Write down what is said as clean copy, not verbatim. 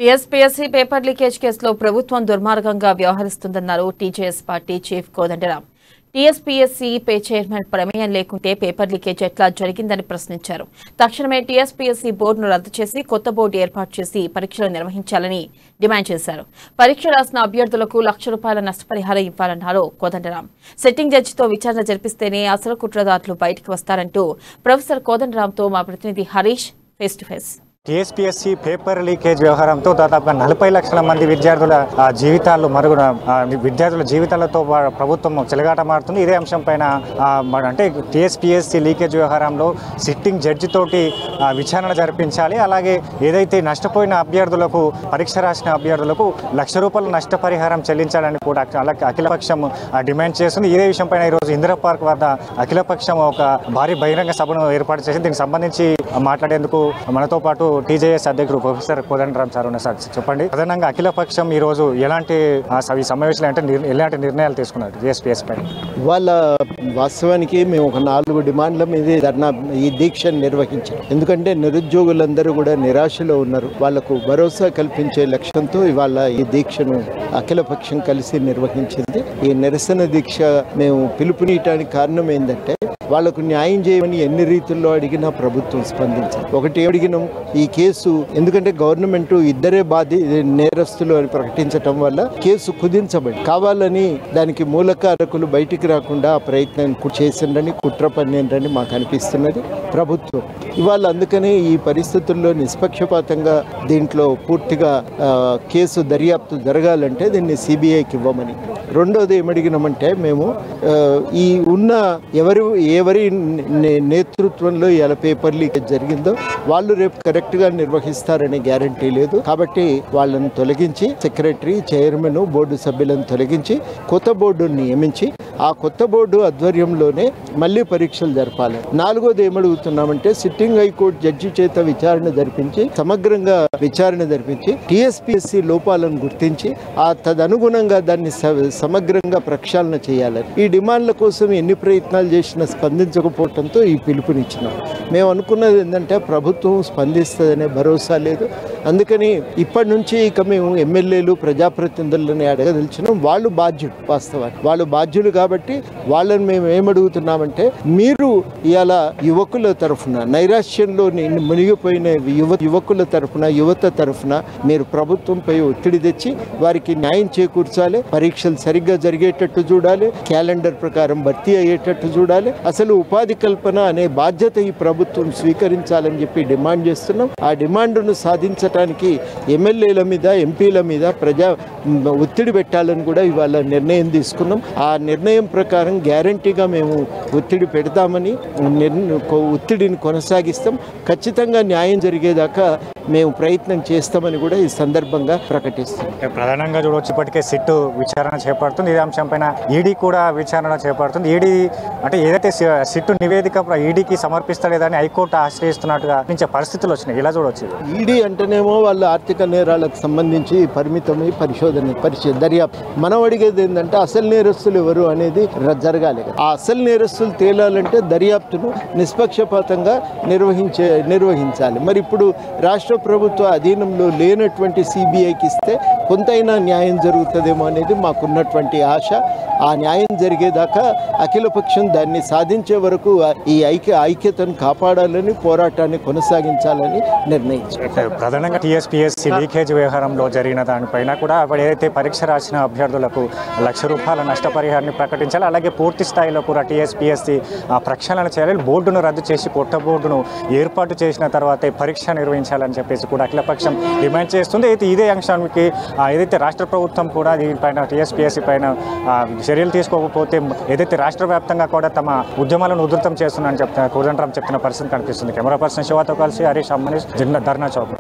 TSPSC paper leakage కేసులో ప్రభుత్వం దుర్మార్గంగా వ్యవహరిస్తుందన్నారు TJS party chief Kodandaram. TSPSC chairman ప్రమేయం లేకుంటే పేపర్ లీకేజ్ ఎట్లా జరిగిందని ప్రశ్నించారు. తక్షణమే టీఎస్పీఎస్సీ బోర్డును రద్దు చేసి కొత్త బోర్డు ఏర్పాటు చేసి పరీక్షలు నిర్వహించాలని డిమాండ్ చేశారు. పరీక్ష రాసిన అభ్యర్థులకు ₹1,00,000 నష్టపరిహారం ఇవ్వాలన్నారు కోదండరాం. సిట్టింగ్ జడ్జితో విచారణ జరిపిస్తేనే అసలు కుట్రదారులు బయటకు వస్తారంటూ ప్రొఫెసర్ కోదండరాంతో మా ప్రతినిధి Harish face to face. TSPSC paper leakage వ్యవహారంతో దాదాపుగా 40 లక్షల మంది విద్యార్థుల జీవితాలు మరుగున విద్యార్థుల జీవితాలతో ప్రభుత్వం చెలగాట మారుతుంది. ఇదే అంశం పైన అంటే టీఎస్పీఎస్సీ లీకేజ్ వ్యవహారంలో సిట్టింగ్ జడ్జి తోటి విచారణ జరిపించాలి. అలాగే ఏదైతే నష్టపోయిన అభ్యర్థులకు పరీక్ష రాసిన అభ్యర్థులకు ₹1,00,000 నష్టపరిహారం చెల్లించాలని కూడా అఖిలపక్షం డిమాండ్ చేస్తుంది. ఇదే విషయం పైన ఈరోజు ఇందిరా పార్క్ వద్ద అఖిలపక్షం ఒక భారీ బహిరంగ సభను ఏర్పాటు చేసి దీనికి సంబంధించి మాట్లాడేందుకు మనతో పాటు టీజేఎస్ అధ్యక్షుడు ప్రొఫెసర్ కోదండరాం సార్ ఉన్నారు. సార్ చెప్పండి, ప్రధానంగా అఖిలపక్షం ఈ రోజు ఎలాంటి సమావేశాలు అంటే ఎలాంటి నిర్ణయాలు తీసుకున్నారు టీఎస్పీఎస్ పైన? వాళ్ళ వాస్తవానికి మేము ఒక 4 డిమాండ్ల మీద ఈ దీక్షను నిర్వహించాం. ఎందుకంటే నిరుద్యోగులందరూ కూడా నిరాశలో ఉన్నారు. వాళ్లకు భరోసా కల్పించే లక్ష్యంతో ఇవాళ ఈ దీక్షను అఖిలపక్షం కలిసి నిర్వహించింది. ఈ నిరసన దీక్ష మేము పిలుపునీయటానికి కారణం ఏంటంటే వాళ్లకు న్యాయం చేయమని ఎన్ని రీతుల్లో అడిగినా ప్రభుత్వం స్పందించాలి. ఒకటి అడిగినాం, ఈ కేసు ఎందుకంటే గవర్నమెంట్ ఇద్దరే నేరస్తులు అని ప్రకటించడం వల్ల కేసు కుదించబడి కావాలని దానికి మూలకారకులు బయటికి రాకుండా ఆ ప్రయత్నం చేసిందని కుట్ర పన్నిందని మాకు అనిపిస్తున్నది ప్రభుత్వం. ఇవాళ అందుకనే ఈ పరిస్థితుల్లో నిష్పక్షపాతంగా దీంట్లో పూర్తిగా కేసు దర్యాప్తు జరగాలంటే దీన్ని సిబిఐకి ఇవ్వమని. రెండోది ఏమడిగినామంటే మేము ఈ ఉన్న ఎవరి నేతృత్వంలో ఇలా పేపర్ లీకేజ్ జరిగిందో వాళ్ళు రేపు కరెక్ట్గా నిర్వహిస్తారనే గ్యారంటీ లేదు. కాబట్టి వాళ్ళని తొలగించి సెక్రటరీ, చైర్మన్, బోర్డు సభ్యులను తొలగించి కొత్త బోర్డును నియమించి ఆ కొత్త బోర్డు ఆధ్వర్యంలోనే మళ్ళీ పరీక్షలు జరపాలి. నాలుగోది ఏమడుగుతున్నామంటే సిట్టింగ్ హైకోర్టు జడ్జి చేత విచారణ జరిపించి సమగ్రంగా విచారణ జరిపించి టీఎస్పీఎస్సీ లోపాలను గుర్తించి ఆ తదనుగుణంగా దాన్ని సమగ్రంగా ప్రక్షాళన చేయాలని. ఈ డిమాండ్ల కోసం ఎన్ని ప్రయత్నాలు చేసినా స్పందించకపోవడంతో ఈ పిలుపునిచ్చినాం. మేము అనుకున్నది ఏంటంటే ప్రభుత్వం స్పందిస్తుందనే భరోసా లేదు. అందుకని ఇప్పటి నుంచి ఇక మేము ఎమ్మెల్యేలు, ప్రజాప్రతినిధులని అడగదలిచినాం. వాళ్ళు బాధ్యులు, వాస్తవానికి వాళ్ళు బాధ్యులు. కాబట్టి వాళ్ళని మేము ఏమడుగుతున్నామంటే మీరు ఇవాళ యువకుల తరఫున నైరాశ్యంలో మునిగిపోయిన యువకుల తరఫున యువత తరఫున మీరు ప్రభుత్వంపై ఒత్తిడి తెచ్చి వారికి న్యాయం చేకూర్చాలి. పరీక్షలు సరిగ్గా జరిగేటట్టు చూడాలి. క్యాలెండర్ ప్రకారం భర్తీ అయ్యేటట్టు చూడాలి. అసలు ఉపాధి కల్పన అనే బాధ్యత ఈ ప్రభుత్వం స్వీకరించాలని చెప్పి డిమాండ్ చేస్తున్నాం. ఆ డిమాండ్ను సాధించడానికి ఎమ్మెల్యేల మీద, ఎంపీల మీద ప్రజా ఒత్తిడి పెట్టాలని కూడా ఇవాళ నిర్ణయం తీసుకున్నాం. ఆ నిర్ణయం ప్రకారం గ్యారంటీగా మేము ఒత్తిడి పెడతామని, ఒత్తిడిని కొనసాగిస్తాం. ఖచ్చితంగా న్యాయం జరిగేదాకా మేము ప్రయత్నం చేస్తామని కూడా ఈ సందర్భంగా ప్రకటిస్తాం. ప్రధానంగా చూడవచ్చు, ఇప్పటికే సిట్టు విచారణ చేపడుతుంది. ఈ అంశం పైన ఈడీ కూడా విచారణ చేపడుతుంది. ఈడీ అంటే ఏదైతే సిట్టు నివేదిక ఈడీకి సమర్పిస్తలేదని హైకోర్టు ఆశ్రయిస్తున్నట్టుగా నుంచి పరిస్థితులు వచ్చినాయి. ఇలా చూడవచ్చు. ఈడీ అంటేనేమో వాళ్ళ ఆర్థిక నేరాలకు సంబంధించి పరిమితమై దర్యాప్తు. మనం అడిగేది ఏంటంటే అసలు నేరస్తులు ఎవరు అనేది జరగాలి. ఆ అసలు నేరస్తులు తేలాలంటే దర్యాప్తును నిష్పక్షపాతంగా నిర్వహించాలి. మరి ఇప్పుడు రాష్ట్ర ప్రభుత్వ అధీనంలో లేనటువంటి సిబిఐకి ఇస్తే కొంతైనా న్యాయం జరుగుతుందేమో అనేది మాకున్నటువంటి ఆశ. ఆ న్యాయం జరిగేదాకా అఖిలపక్షం దాన్ని సాధించే వరకు ఈ ఐక్యతను కాపాడాలని, పోరాటాన్ని కొనసాగించాలని నిర్ణయించారు. ప్రధానంగా టీఎస్పీఎస్సీ లీకేజ్ వ్యవహారంలో జరిగిన దానిపైన కూడా ఏదైతే పరీక్ష రాసిన అభ్యర్థులకు ₹1,00,000 నష్టపరిహారాన్ని ప్రకటించాలి. అలాగే పూర్తి స్థాయిలో కూడా టీఎస్పీఎస్సీ ప్రక్షాళన చేయాలి. బోర్డును రద్దు చేసి కొత్త బోర్డును ఏర్పాటు చేసిన తర్వాతే పరీక్ష నిర్వహించాలని చెప్పేసి కూడా అఖిలపక్షం డిమాండ్ చేస్తుంది. అయితే ఇదే అంశానికి ఏదైతే రాష్ట్ర ప్రభుత్వం కూడా దీనిపైన టీఎస్పీఎస్సీ పైన చర్యలు తీసుకోకపోతే ఏదైతే రాష్ట్ర వ్యాప్తంగా కూడా తమ ఉద్యమాలను ఉధృతం చేస్తున్నారని కోదండరాం చెప్తున్న పరిస్థితి కనిపిస్తుంది. కెమెరా పర్సన్ శివతో కలిసి హరీష్ అమ్మనీష్ ధర్నా చౌక్.